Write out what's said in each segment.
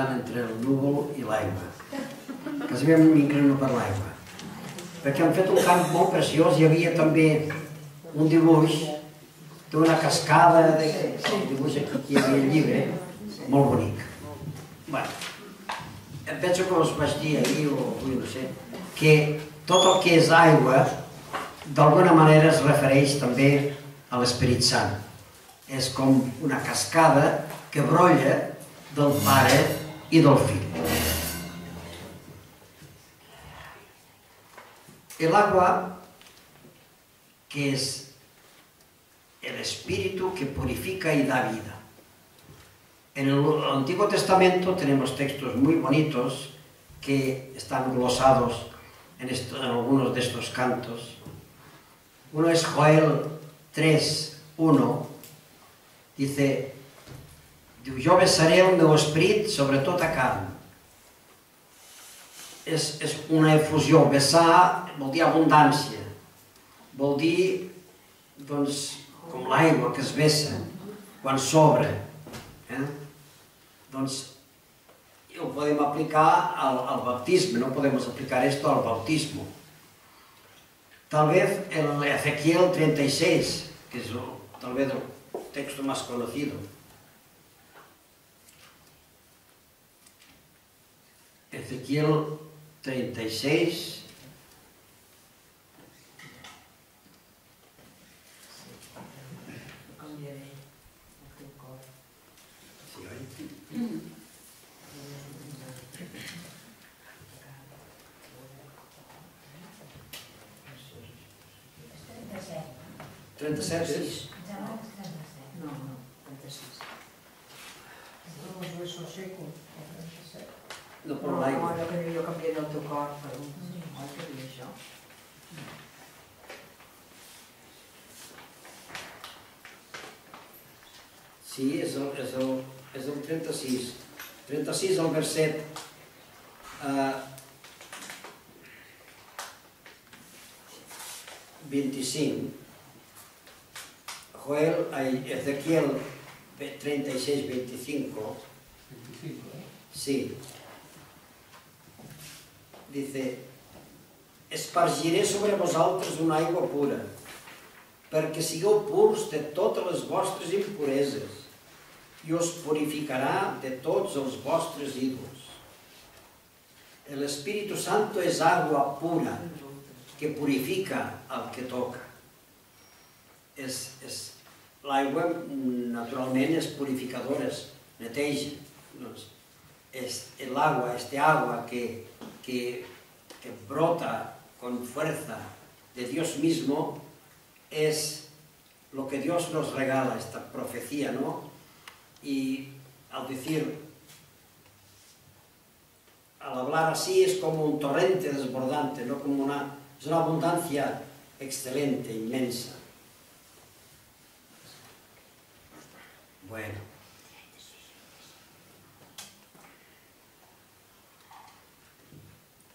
Entre el núvol i l'aigua. Quasi bé m'inclino per l'aigua. Perquè han fet un camp molt preciós, hi havia també un dibuix d'una cascada, el dibuix aquí hi havia el llibre, molt bonic. Bé, penso que us vaig dir ahir, o avui no sé, que tot el que és aigua, d'alguna manera es refereix també a l'Esperit Sant. És com una cascada que brolla del Pare y del Fill. El agua, que es el espíritu que purifica y da vida. En el Antiguo Testamento tenemos textos muy bonitos que están glosados en algunos de estos cantos. Uno es Joel 3:1, dice: jo vessaré el meu esperit sobre tota carn. És una efusió. Vessar vol dir abundància. Vol dir, doncs, com l'aigua que es vessa quan s'obre. Doncs ho podem aplicar al bautisme, no podem aplicar esto al bautismo. Tal vez el Ezequiel 36, que es tal vez el texto más conocido. Ezequiel 36. ¿37 es? No, 36. No, eso seco. No, per l'aigua. No, que jo canviaré el teu cor per un... Oi, que diu això? Sí, és el 36. 36, el verset 25. Ezequiel 36, 25. Sí. Dice: espargiré sobre vosaltres una aigua pura, perquè sigueu purs de totes les vostres impureses, i us purificarà de tots els vostres ídols. El Espíritu Santo és aigua pura que purifica el que toca. L'aigua, naturalment, és purificadora, neteja. El agua, este agua que brota con fuerza de Dios mismo, es lo que Dios nos regala, esta profecía, ¿no? Y al decir, al hablar así, es como un torrente desbordante, ¿no? Es una abundancia excelente, inmensa. Bueno.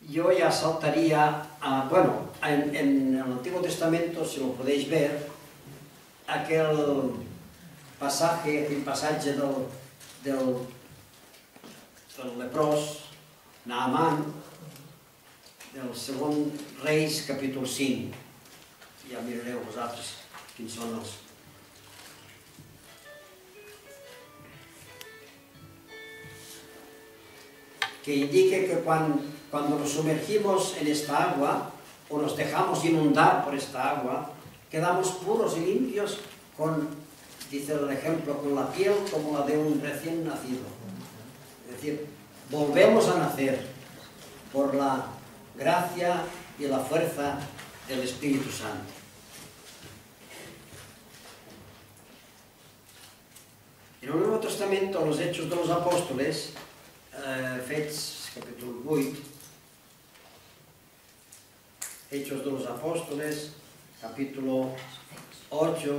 Yo ya saltaría bueno, en el Antiguo Testamento, si lo podéis ver, aquel pasaje del leprós Naamán, del segon Reis, capítol 5. Ja mirareu vosaltres quins són els... que indique que cuando nos sumergimos en esta agua, o nos dejamos inundar por esta agua, quedamos puros y limpios con, dice el ejemplo, con la piel como la de un recién nacido. Es decir, volvemos a nacer por la gracia y la fuerza del Espíritu Santo. Testament, els Hechos de los Apòstoles, Fets, capítol 8, Hechos de los Apóstoles, capítulo 8,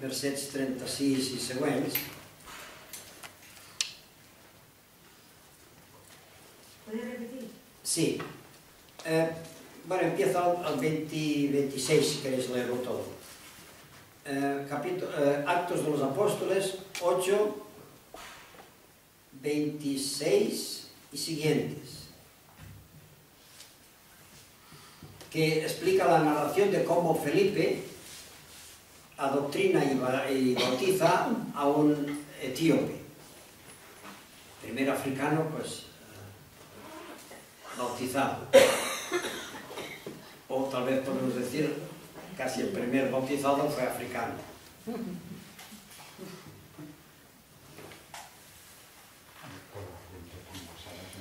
versets 36 i següents. ¿Puedes repetir? Sí. Bueno, empieza al 26, si queréis leerlo todo. Actos de los Apóstoles 8, 26 y siguientes, que explica la narración de cómo Felipe adoctrina y bautiza a un etíope. Primer africano, pues, bautizado. O tal vez podemos decir, casi el primer bautizado fue africano.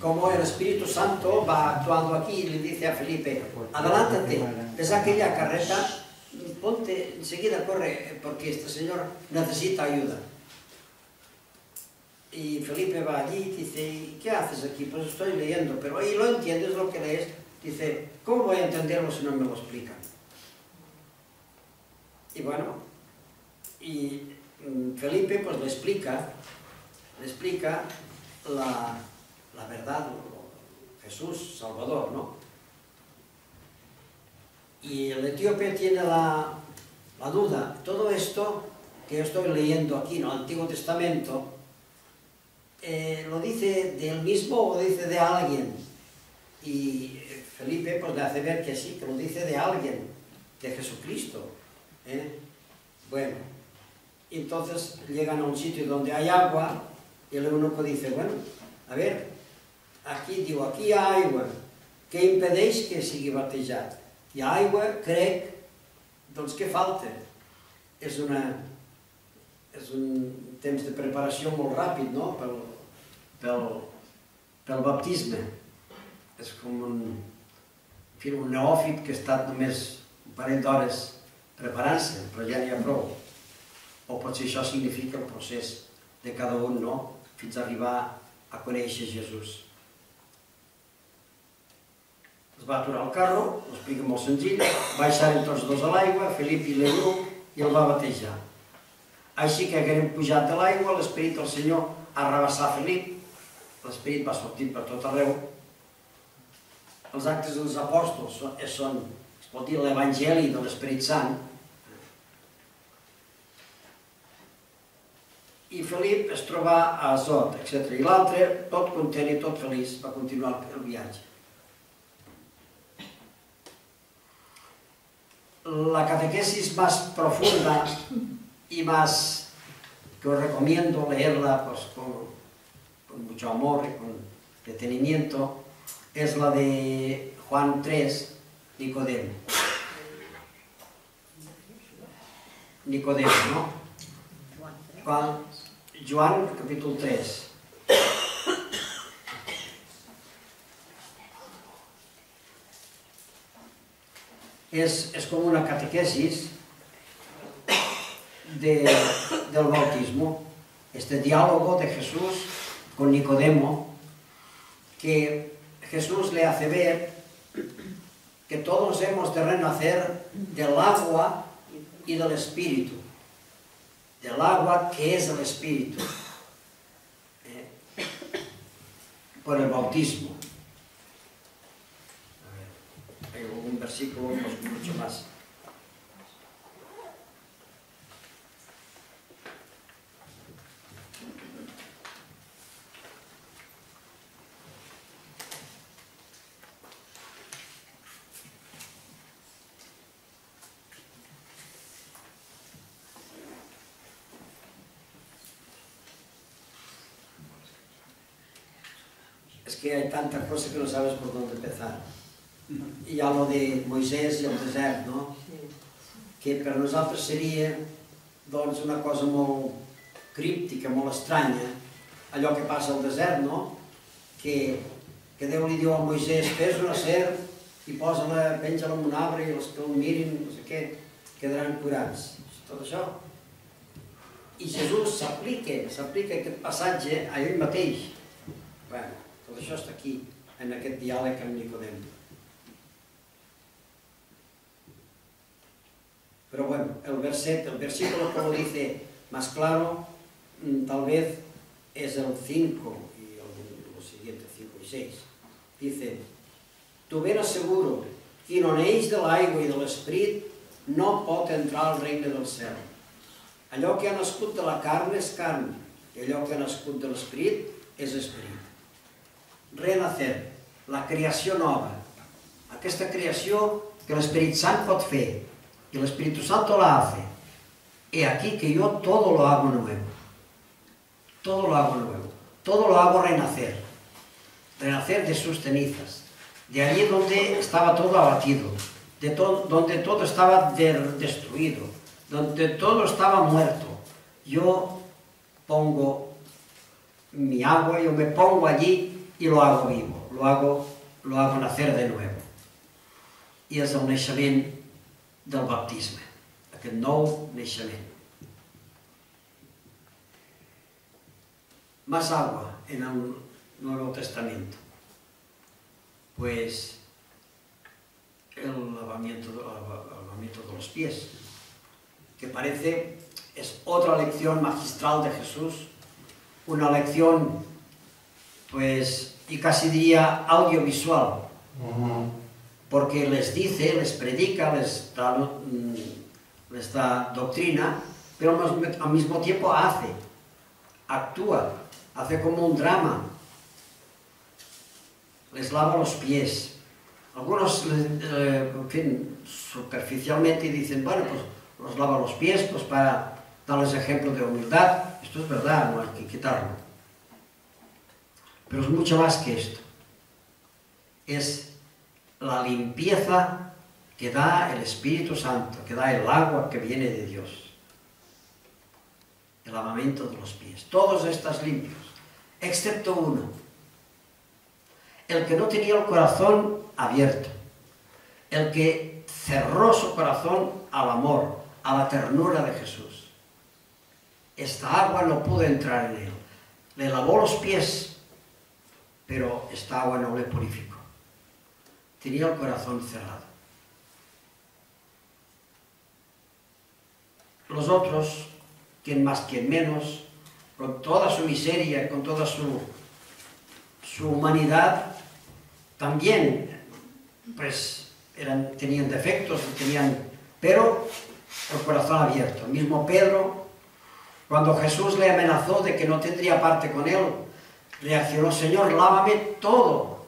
Como el Espíritu Santo va actuando aquí y le dice a Felipe, adelántate, ves aquella carreta, ponte, enseguida corre, porque este señor necesita ayuda. Y Felipe va allí y dice, ¿qué haces aquí? Pues estoy leyendo, pero ahí lo entiendes lo que lees. Dice, ¿cómo voy a entenderlo si no me lo explican? Y bueno, y Felipe pues le explica la verdad, Jesús, Salvador, ¿no? Y el etíope tiene la duda, todo esto que yo estoy leyendo aquí en el Antiguo Testamento, ¿lo dice de él mismo o dice de alguien? Y Felipe pues le hace ver que sí, que lo dice de alguien, de Jesucristo. Bueno, y entonces llegan a un sitio donde hay agua y el eunuco dice, bueno, a ver, aquí hay aigua, què impedeix que sigui batejat? Hi ha aigua, crec, doncs què falta? És un temps de preparació molt ràpid, no?, pel baptisme. És com un neòfit que ha estat només un parell d'hores preparant-se, però ja n'hi ha prou. O potser això significa el procés de cada un, no?, fins a arribar a conèixer Jesús. Es va aturar el carro, ho explica molt senzill, baixaren tots dos a l'aigua, Felip i l'eunuc, i el va batejar. Així que hagueren pujat de l'aigua, l'Esperit del Senyor arrabassà Felip, l'Esperit va sortir per tot arreu. Els actes dels apòstols són, es pot dir, l'Evangeli de l'Esperit Sant. I Felip es troba a Azot, etc. I l'altre, tot content i tot feliç, va continuar el viatge. La catequesis más profunda y más, que os recomiendo leerla pues, con mucho amor y con detenimiento, es la de Juan 3, Nicodemo. Nicodemo, ¿no? Juan, capítol 3. Es como una catequesis del bautismo, este diálogo de Jesús con Nicodemo, que Jesús le hace ver que todos hemos de renacer del agua y del Espíritu, del agua que es el Espíritu, por el bautismo. Hay un versículo mucho más. Es que hay tantas cosas que no sabes por dónde empezar. Hi ha lo de Moisès i el desert, no? Que per nosaltres seria doncs una cosa molt críptica, molt estranya, allò que passa al desert, no? Que Déu li diu a Moisès, fes una serp i posa-la, penja-la en un arbre i els que el mirin, no sé què, quedaran curats. Tot això. I Jesús s'aplica aquest passatge a ell mateix. Bé, tot això està aquí, en aquest diàleg amb Nicodem. Pero bueno, el versículo que lo dice más claro, tal vez es el 5 y los siguientes 5 y 6. Dice, tu ben asseguro, qui no neix de l'aigua i de l'esperit no pot entrar al regne del cel. Allò que ha nascut de la carn és carn, i allò que ha nascut de l'esperit és esperit. Renacer, la creació nova, aquesta creació que l'Espíritu Sant pot fer, y el Espíritu Santo la hace. He aquí que yo todo lo hago nuevo. Todo lo hago nuevo. Todo lo hago renacer. Renacer de sus cenizas. De allí donde estaba todo abatido. Donde todo estaba destruido. Donde todo estaba muerto. Yo pongo mi agua, yo me pongo allí y lo hago vivo. Lo hago nacer de nuevo. I és el naixement del baptisme, aquest nou naixement. Más agua en el Nuevo Testamento. Pues el lavamiento de los pies, que parece es otra lección magistral de Jesús, una lección, pues, y casi diría audiovisual, porque les dice, les predica, les da doctrina, pero al mismo tiempo actúa, hace como un drama, les lava los pies. Algunos, en fin, superficialmente dicen, bueno, pues los lava los pies pues para darles ejemplo de humildad. Esto es verdad, no hay que quitarlo. Pero es mucho más que esto. Es la limpieza que da el Espíritu Santo, que da el agua que viene de Dios. El lavamiento de los pies. Todos están limpios, excepto uno. El que no tenía el corazón abierto. El que cerró su corazón al amor, a la ternura de Jesús. Esta agua no pudo entrar en él. Le lavó los pies, pero esta agua no le purificó. Tenía el corazón cerrado. Los otros, quien más, quien menos, con toda su miseria, con toda su humanidad, también pues, tenían defectos, pero el corazón abierto. El mismo Pedro, cuando Jesús le amenazó de que no tendría parte con él, reaccionó, Señor, lávame todo.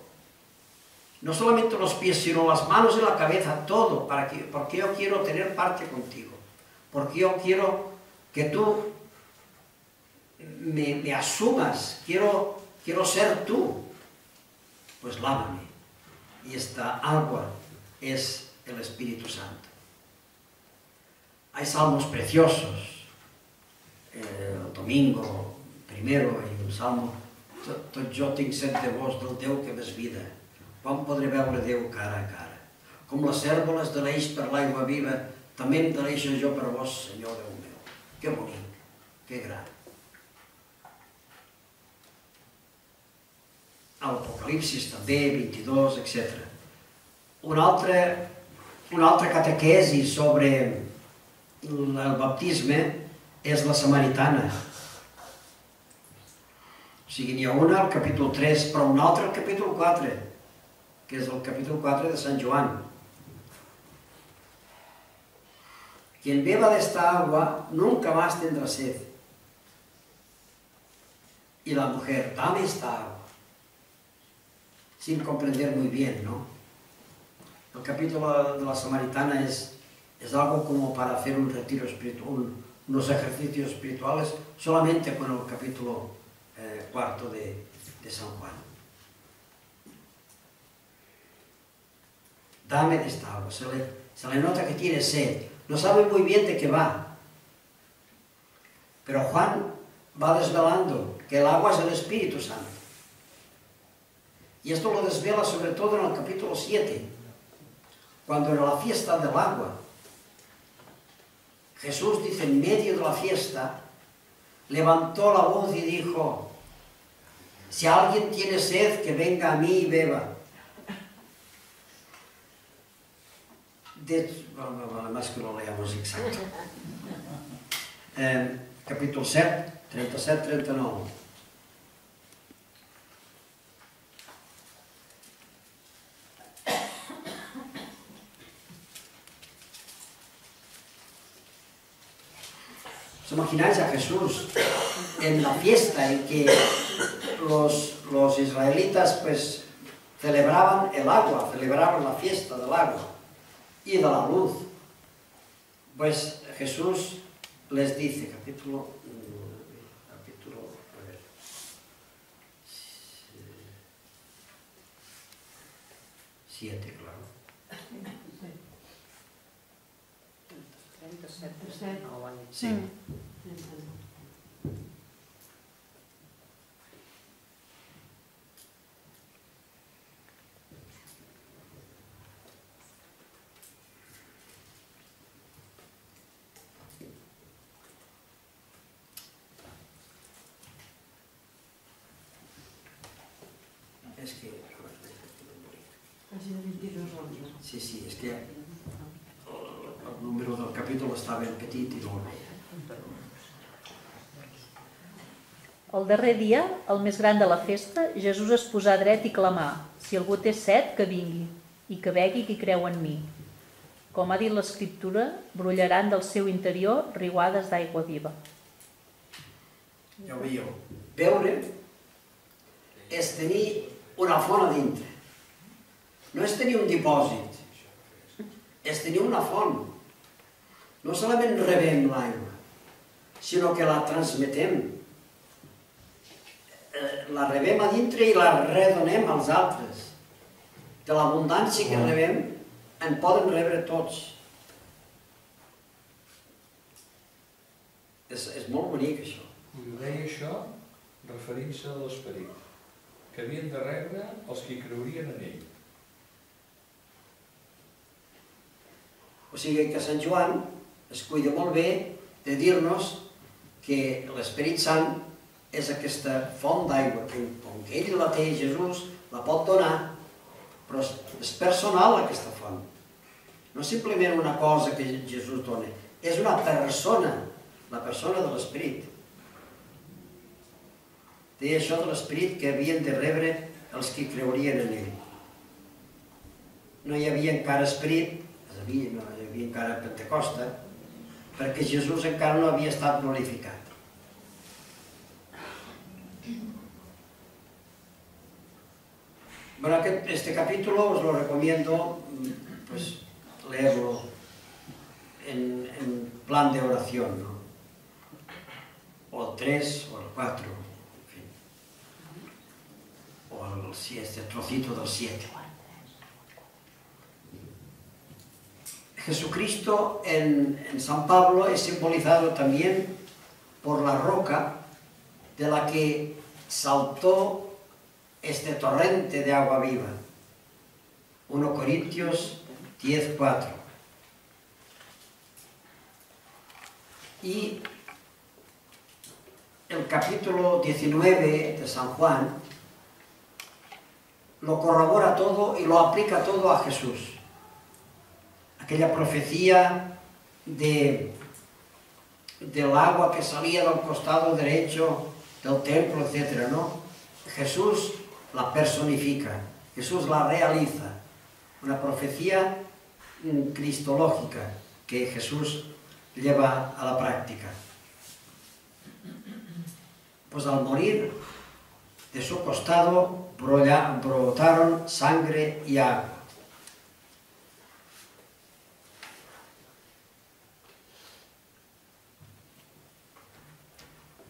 No solamente los pies, sino las manos y la cabeza, todo, porque yo quiero tener parte contigo. Porque yo quiero que tú me asumas, quiero ser tú. Pues lávame. Y esta agua es el Espíritu Santo. Hay salmos preciosos. El domingo primero hay un salmo, jo tinc set de vos del Déu que m'és vida. Quan podré veure Déu cara a cara? Com les cérvoles deleix per l'aigua viva, també em deleixo jo per vos, Senyor Déu meu. Que bonic, que gran. L'Apocalipsis també, 22, etc. Una altra catequesi sobre el baptisme és la samaritana. O sigui, n'hi ha una al capítol 3, però una altra al capítol 4, que és el capítol 4 de Sant Joan. Quien beba de esta agua nunca más tendrá sed. Y la mujer, dame esta agua. Sin comprender muy bien, ¿no? El capítulo de la samaritana es algo como para hacer un retiro espiritual, unos ejercicios espirituales, solamente con el capítulo 4 de San Juan. Dame de esta agua. Se le nota que tiene sed. No sabe muy bien de qué va. Pero Juan va desvelando que el agua es el Espíritu Santo. Y esto lo desvela sobre todo en el capítulo 7, cuando era la fiesta del agua, Jesús dice, en medio de la fiesta, levantó la voz y dijo, si alguien tiene sed, que venga a mí y beba. Más que lo leamos exacto. Capítol 7, 37-39. ¿Os imagináis a Jesús en la fiesta en que los israelitas pues celebraban el agua, celebraban la fiesta del agua y de la luz? Pues Jesús les dice, capítulo, a ver, 7, claro. 37. Sí. Es que... Casi de 22 11. Sí, sí, és que el número del capítol està ben petit i no el veia. El darrer dia, el més gran de la festa, Jesús es posà dret i clamà, si algú té set, que vingui, i que begui qui creu en mi. Com ha dit l'Escriptura, brollaran del seu interior riuades d'aigua viva. Ja ho veieu. Beure és tenir una font a dintre. No és tenir un dipòsit, és tenir una font. No solament rebem l'aigua, sinó que la transmetem. La rebem a dintre i la redonem als altres. De l'abundància que rebem, en poden rebre tots. És molt bonic, això. I ho deia això referint-se a l'esperit, que havien de rebre els que creurien en ell. O sigui que Sant Joan es cuida molt bé de dir-nos que l'Esperit Sant és aquesta font d'aigua, que com que ell la té, Jesús la pot donar, però és personal aquesta font. No simplement una cosa que Jesús dona, és una persona, la persona de l'Esperit. Deia això de l'Esperit que havien de rebre els que creurien en ell. No hi havia encara Esperit, no hi havia encara Pentecosta, perquè Jesús encara no havia estat glorificat. Bueno, este capítulo os lo recomiendo leerlo en plan de oración, ¿no? O el 3 o el 4, en fin. O este trocito del 7. Jesucristo en San Pablo es simbolizado también por la roca de la que saltó este torrente de agua viva. 1 Corintios 10:4. Y el capítulo 19 de San Juan lo corrobora todo y lo aplica todo a Jesús. Aquella profecía del agua que salía del costado derecho del templo, etc., ¿no? Jesús la personifica, Jesús la realiza. Una profecía cristológica que Jesús lleva a la práctica. Pues al morir, de su costado brotaron sangre y agua.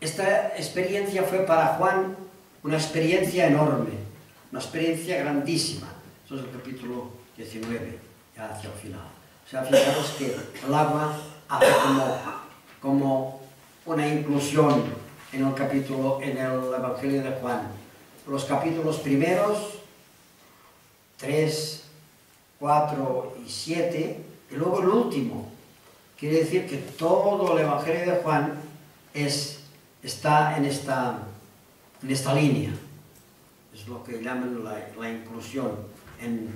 Esta experiencia fue para Juan una experiencia enorme, una experiencia grandísima. Eso es el capítulo 19, ya hacia el final. O sea, fijaros que el agua hace como una inclusión en el Evangelio de Juan. Los capítulos primeros, 3, 4 y 7, y luego el último. Quiere decir que todo el Evangelio de Juan está en esta línea. Es lo que llaman la inclusión en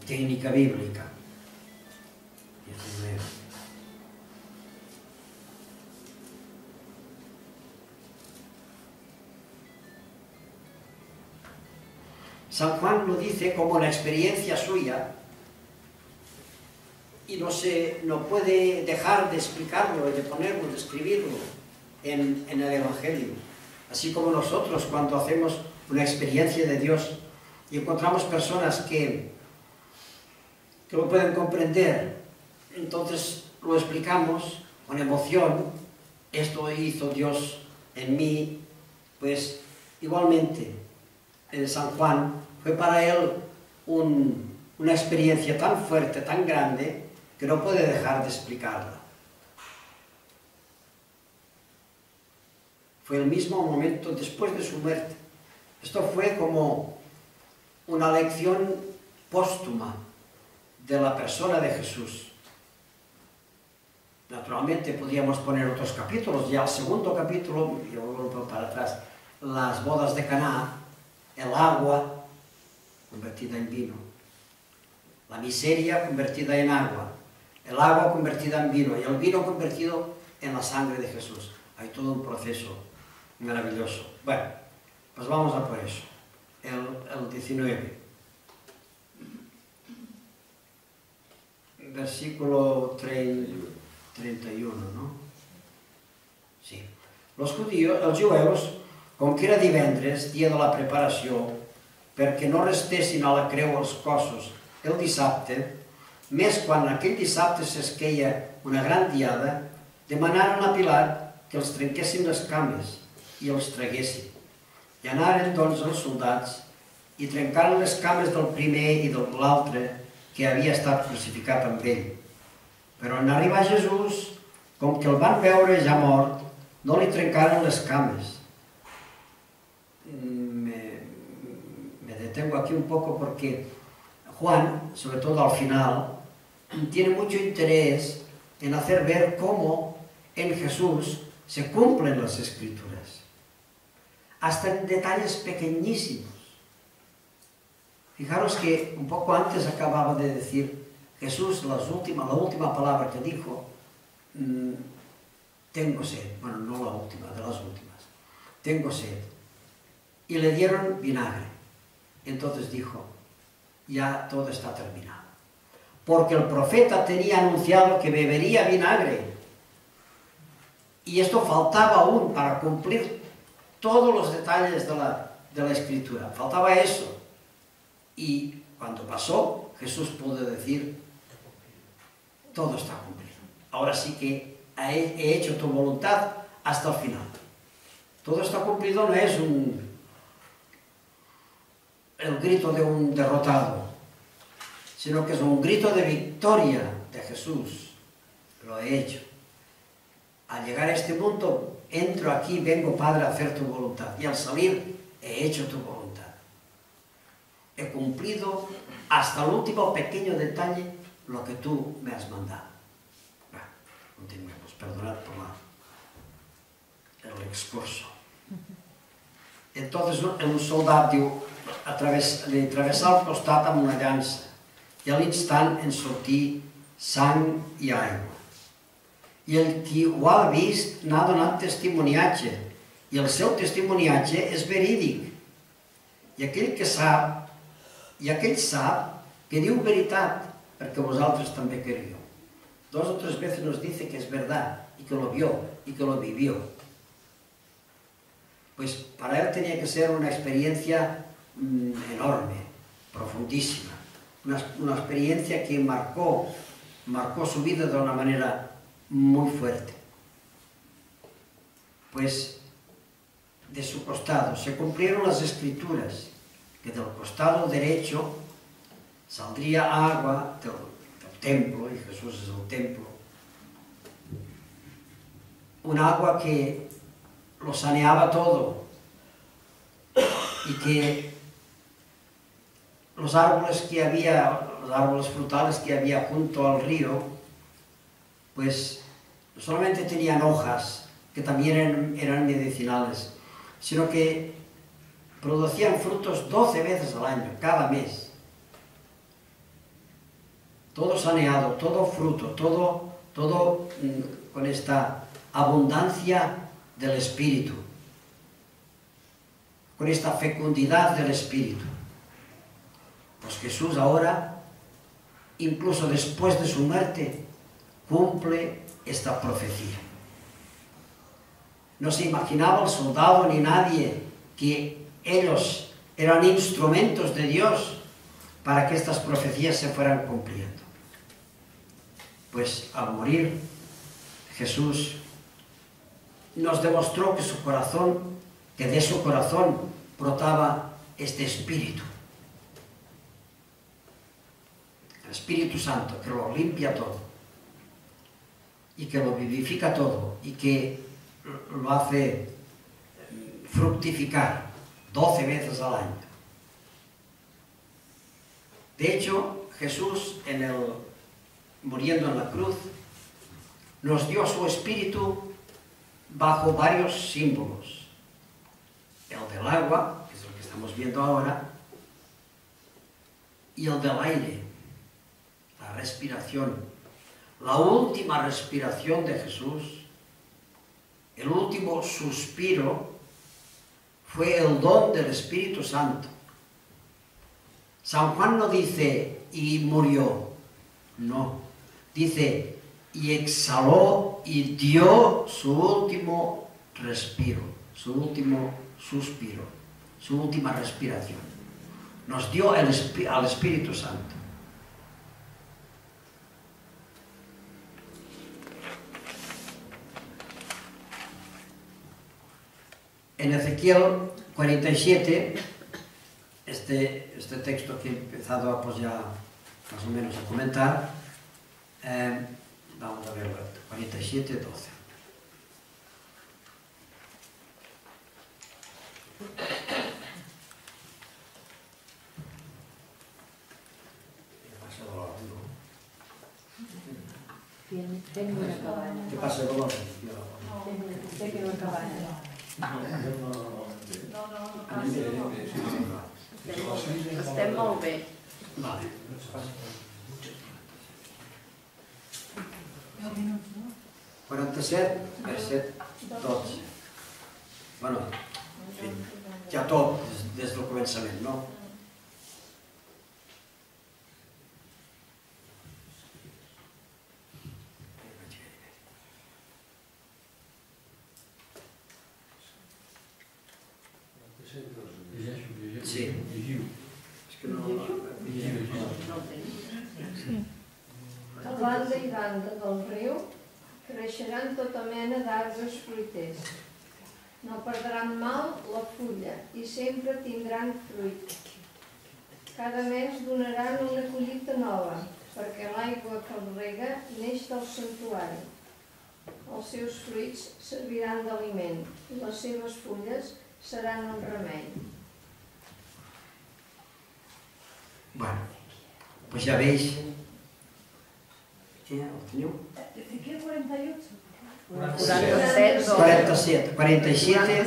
técnica bíblica. 19. San Juan lo dice como una experiencia suya y no puede dejar de explicarlo, de ponerlo, de escribirlo en el Evangelio. Así como nosotros cuando hacemos una experiencia de Dios y encontramos personas que lo pueden comprender, entonces lo explicamos con emoción. Esto hizo Dios en mí, pues igualmente en San Juan fue para él una experiencia tan fuerte, tan grande, que no puede dejar de explicarla. Fue el mismo momento después de su muerte. Esto fue como una lección póstuma de la persona de Jesús. Naturalmente podríamos poner otros capítulos, ya el segundo capítulo, yo vuelvo para atrás, las bodas de Caná, el agua convertida en vino, la miseria convertida en agua, el agua convertida en vino y el vino convertido en la sangre de Jesús. Hay todo un proceso maravilloso. Bueno, pues vamos a por eso. El 19. Versículo 31, ¿no? Sí. Els jueus, com que era divendres, dia de la preparació, perquè no restessin a la creu els cossos el dissabte, més quan aquell dissabte s'esqueia una gran diada, demanaren a Pilat que els trenquessin les cames i els traguessin. I anaren, doncs, els soldats i trencaren les cames del primer i de l'altre que havia estat crucificat amb ell. Però en arribar Jesús, com que el van veure ja mort, no li trencaren les cames. Me detengo aquí un poco porque Juan, sobre todo al final, tiene mucho interés en hacer ver cómo en Jesús se cumplen las Escrituras, hasta en detalles pequeñísimos. Fijaros que un poco antes acababa de decir Jesús, la última palabra que dijo, tengo sed. Bueno, no la última, de las últimas. Tengo sed. Y le dieron vinagre. Entonces dijo, ya todo está terminado. Porque el profeta tenía anunciado que bebería vinagre. Y esto faltaba aún para cumplir todos los detalles de la Escritura. Faltaba eso. Y cuando pasó, Jesús pudo decir, todo está cumplido. Ahora sí que he hecho tu voluntad hasta el final. Todo está cumplido no es el grito de un derrotado, sino que es un grito de victoria de Jesús. Lo he hecho. Al llegar a este punto, entro aquí, vengo, Padre, a hacer tu voluntad. Y al salir, he hecho tu voluntad. He cumplido hasta el último pequeño detalle lo que tú me has mandado. Bueno, continuemos, perdonad por el excurso. Entonces un soldat diu, li travessà el costat amb una llança i a l'instant en sortí sang i aigua. I el qui ho ha vist n'ha donat testimoniatge i el seu testimoniatge és verídic. I aquell sap que diu veritat, perquè vosaltres també creu. 2 o 3 veces nos dice que es verdad y que lo vio y que lo vivió. Pues para él tenía que ser una experiencia enorme, profundísima, una experiencia que marcó su vida de una manera muy fuerte. Pues de su costado se cumplieron las Escrituras, que del costado derecho saldría agua del templo, y Jesús es el templo, un agua que lo saneaba todo y que los árboles frutales que había junto al río, pues no solamente tenían hojas, que también eran medicinales, sino que producían frutos 12 veces al año, cada mes. Todo saneado, todo fruto, todo con esta abundancia del Espíritu, con esta fecundidad del Espíritu. Pues Jesús ahora, incluso después de su muerte, cumple esta profecía. No se imaginaba el soldado ni nadie que ellos eran instrumentos de Dios para que estas profecías se fueran cumpliendo. Pues al morir, Jesús nos demostró que de su corazón brotaba este Espíritu. El Espíritu Santo, que lo limpia todo, y que lo vivifica todo, y que lo hace fructificar 12 veces al año. De hecho, Jesús, muriendo en la cruz, nos dio su Espíritu bajo varios símbolos. El del agua, que es lo que estamos viendo ahora, y el del aire, la respiración, la última respiración de Jesús, el último suspiro, fue el don del Espíritu Santo. San Juan no dice, y murió, no, dice, y exhaló y dio su último respiro, su último suspiro, su última respiración. Nos dio al Espíritu Santo. En Ezequiel 47, este texto que he empezado pues ya más o menos a comentar, vamos a verlo, 47, 12. Tengo una cabana. ¿Qué pasa con los? Tengo una cabana. Estem molt bé. Vale. 47, verset 12. Bueno, en fi, ja tot, des del començament, no? Sí. És que no... A banda i banda del riu creixeran tota mena d'arbres fruiters. No perdran mal la fulla i sempre tindran fruit. Cada mes donaran una collita nova, perquè l'aigua que el rega neix del santuari. Els seus fruits serviran d'aliment i les seves fulles seran un remei. Bueno, pues ya veis. ¿Qué? ¿Lo teniu? Ezequiel 48. 47,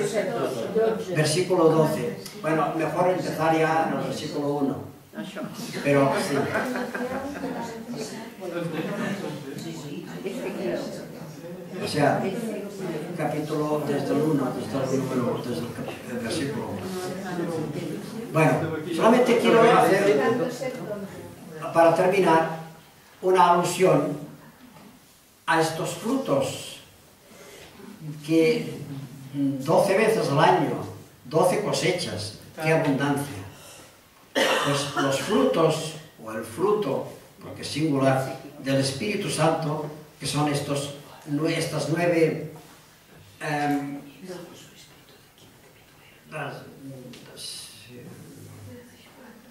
versículo 12. Bueno, mejor empezar ya en el versículo 1. Pero sí. O sea, capítulo desde el 1, desde el versículo 1. Bueno, solamente quiero hacer, para terminar, una alusión a estos frutos que 12 veces al año, 12 cosechas, qué abundancia. Pues los frutos, o el fruto, porque es singular, del Espíritu Santo, que son estas 9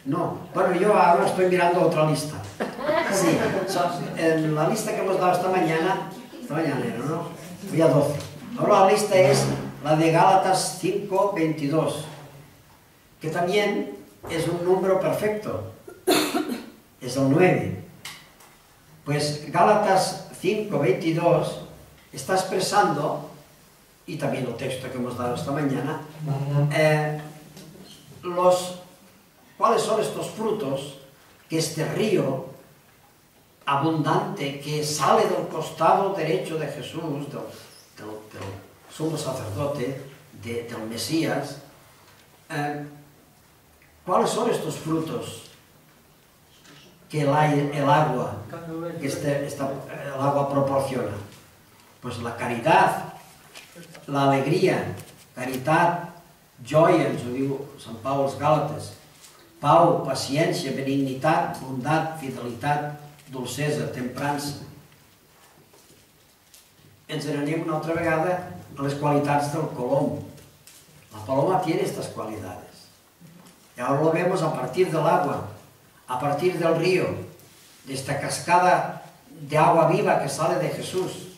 no, bueno, yo ahora estoy mirando otra lista. Sí, en la lista que hemos dado esta mañana era, ¿no? Había 12. Ahora la lista es la de Gálatas 5:22, que también es un número perfecto, es el 9. Pues Gálatas 5:22 está expresando, y también el texto que hemos dado esta mañana, cuáles son estos frutos que este río abundante que sale del costado derecho de Jesús, del sumo sacerdote, del Mesías, ¿cuáles son estos frutos que el agua proporciona? Pues la caridad, la alegria, caritat, joia, ens ho diu Sant Pau als Gàlates, pau, paciència, benignitat, bondat, fidelitat, dolcesa, temprança. Ens n'anem una altra vegada a les qualitats del colom. La paloma tiene estas cualidades. Y ahora lo vemos a partir del agua, a partir del río, de esta cascada de agua viva que sale de Jesús,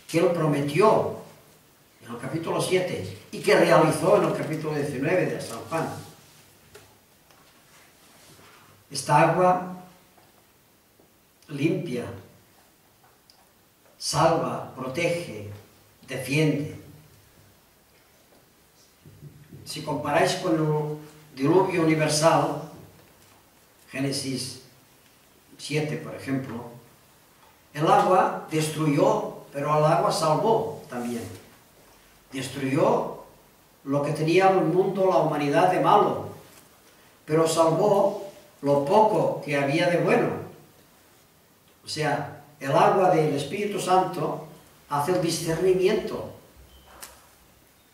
que Él prometió en el capítulo 7 y que realizó en el capítulo 19 de San Juan. Esta agua limpia, salva, protege, defiende. Si comparáis con el diluvio universal, Génesis 7, por ejemplo, el agua destruyó, pero el agua salvó también. Destruyó lo que tenía el mundo, la humanidad de malo, pero salvó lo poco que había de bueno. O sea, el agua del Espíritu Santo hace el discernimiento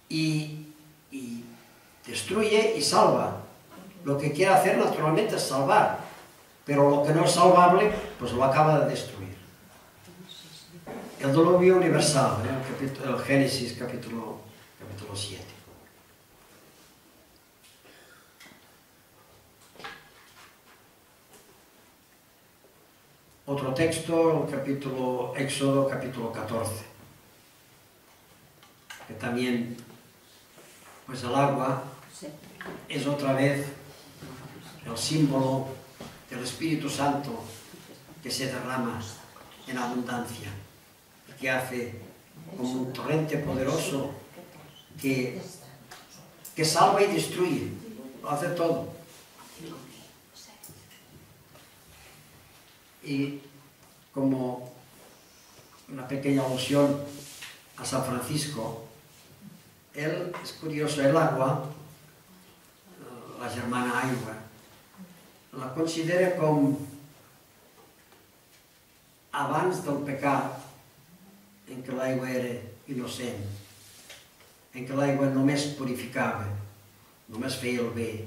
y destruye y salva. Lo que quiere hacer naturalmente es salvar, pero lo que no es salvable, pues lo acaba de destruir. El diluvio universal, el Génesis capítulo 7. Otro texto, Éxodo capítulo 14, que también, pues el agua es otra vez el símbolo del Espíritu Santo que se derrama en abundancia, que hace como un torrente poderoso que salva y destruye, lo hace todo. Y como una pequeña alusión a San Francisco, él, es curioso, el agua, la germana aigua, la considera com abans del pecat, en què l'aigua era innocent, en què l'aigua només purificava, només feia el bé,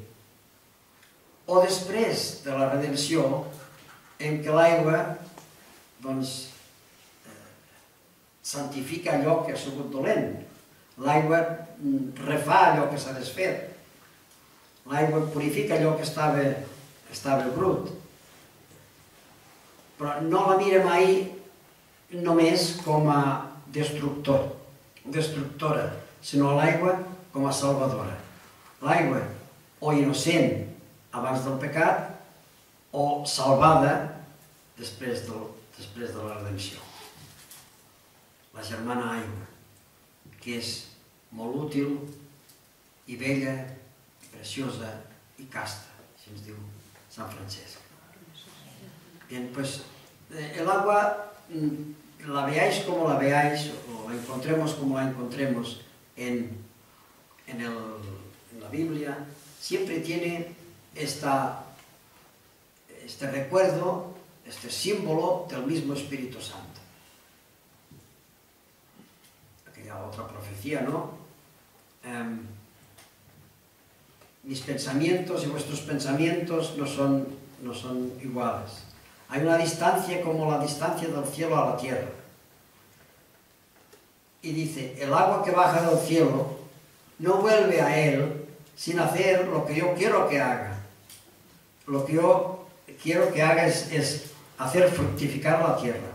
o després de la redempció, en què l'aigua, doncs, santifica allò que ha sigut dolent. L'aigua refà allò que s'ha desfet. L'aigua purifica allò que estava brut. Però no la mira mai només com a destructora, sinó l'aigua com a salvadora. L'aigua o innocent abans del pecat o salvada després de la redempció. La germana aigua, que és molt útil i bella, i preciosa i casta, així ens diu Sant Francesc. Bien, pues el agua, la veáis como la veáis, o la encontremos como la encontremos en la Biblia, siempre tiene este recuerdo, este símbolo del mismo Espíritu Santo. Aquella otra profecía, ¿no? Mis pensamientos y vuestros pensamientos no son iguales. Hay una distancia como la distancia del cielo a la tierra. Y dice, el agua que baja del cielo no vuelve a él sin hacer lo que yo quiero que haga. Lo que yo quiero que haga es hacer fructificar la tierra,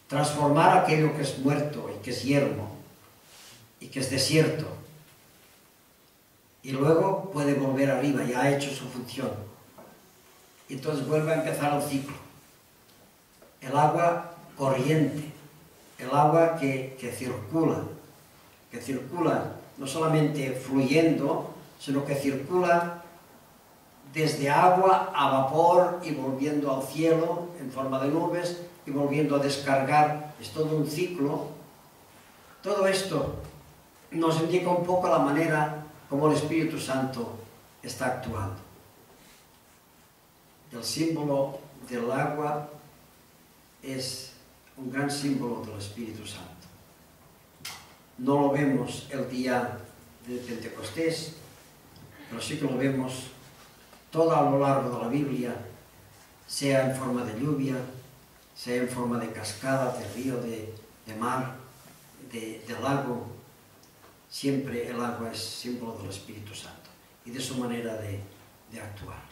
transformar aquello que es muerto y que es yermo y que es desierto. Y luego puede volver arriba, ya ha hecho su función. y entonces vuelve a empezar el ciclo. El agua corriente, el agua que circula no solamente fluyendo, sino que circula desde agua a vapor y volviendo al cielo en forma de nubes y volviendo a descargar. Es todo un ciclo. Todo esto nos indica un poco la manera como el Espíritu Santo está actuando. El símbolo del agua es un gran símbolo del Espíritu Santo. No lo vemos el día de Pentecostés, pero sí que lo vemos todo a lo largo de la Biblia, sea en forma de lluvia, sea en forma de cascada, de río, de mar, de lago. Siempre el agua es símbolo del Espíritu Santo y de su manera de actuar.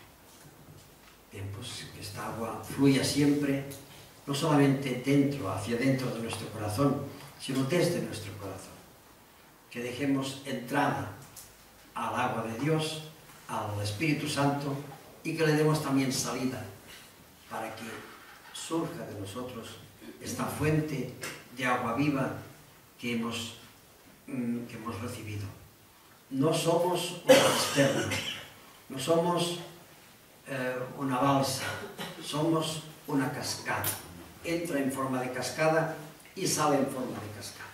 Bien, pues que esta agua fluya siempre, no solamente hacia dentro de nuestro corazón, sino desde nuestro corazón. Que dejemos entrada al agua de Dios, al Espíritu Santo, y que le demos también salida para que surja de nosotros esta fuente de agua viva que hemos recibido. No somos una cisterna, no somos una balsa, somos una cascada. Entra en forma de cascada y sale en forma de cascada.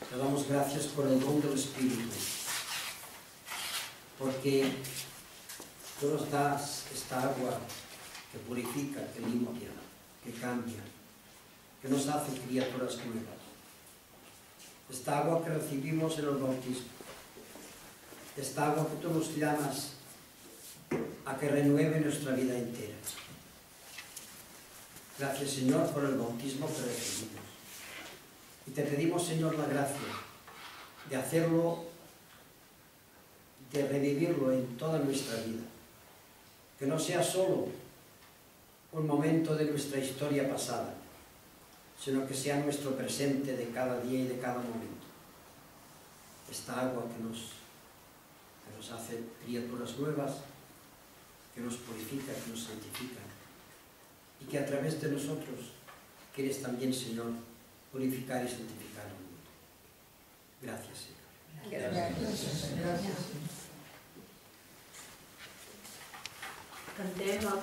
Te damos gracias por el don del Espíritu, porque tú nos das esta agua que purifica, que limpia, que cambia, que nos hace criaturas nuevas. Esta agua que recibimos en el bautismo, esta agua que tú nos llamas a que renueve nuestra vida entera. Gracias, Señor, por el bautismo que recibimos. Y te pedimos, Señor, la gracia de hacerlo, de revivirlo en toda nuestra vida. Que no sea solo un momento de nuestra historia pasada, sino que sea nuestro presente de cada día y de cada momento. Esta agua que nos hace criaturas nuevas, que nos purifica, que nos santifica, y que a través de nosotros quieres también, Señor, purificar y santificar al mundo. Gracias, Señor. Gracias. Cantemos.